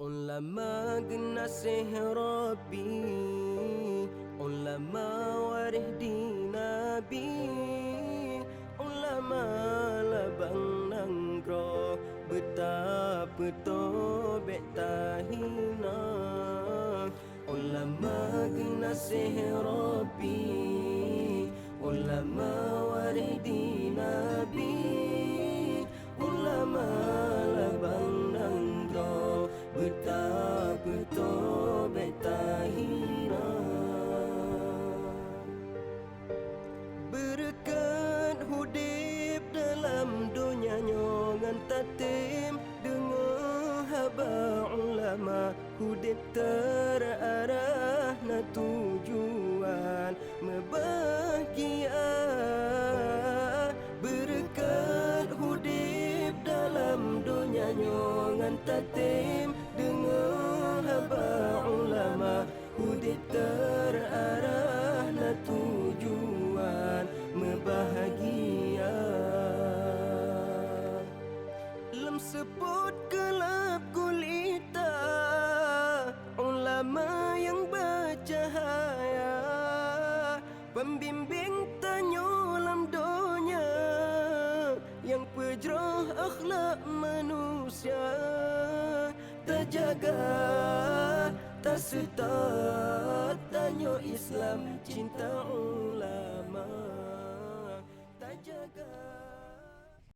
Ulama genasih Rabbi, ulama warih di Nabi, ulama labang nanggro betapa tobek tahina. Ulama genasih Rabbi, ulama warih di Nabi, ulama labang nanggro betapa tobek tahina. Berkat hudip dalam dunia nyongan tatim, dengar haba ulama hudip terarah na tujuan membahagia. Berkat hudip dalam dunia nyongan tatim, dengar haba ulama hudip terarah na tujuan membahagia. Lem sebut gelap gulita, ulama yang bercahaya, pembimbing tanyolam dunia, yang pejroh akhlak manusia, terjaga tak setat tanyo Islam cinta ulama, terjaga.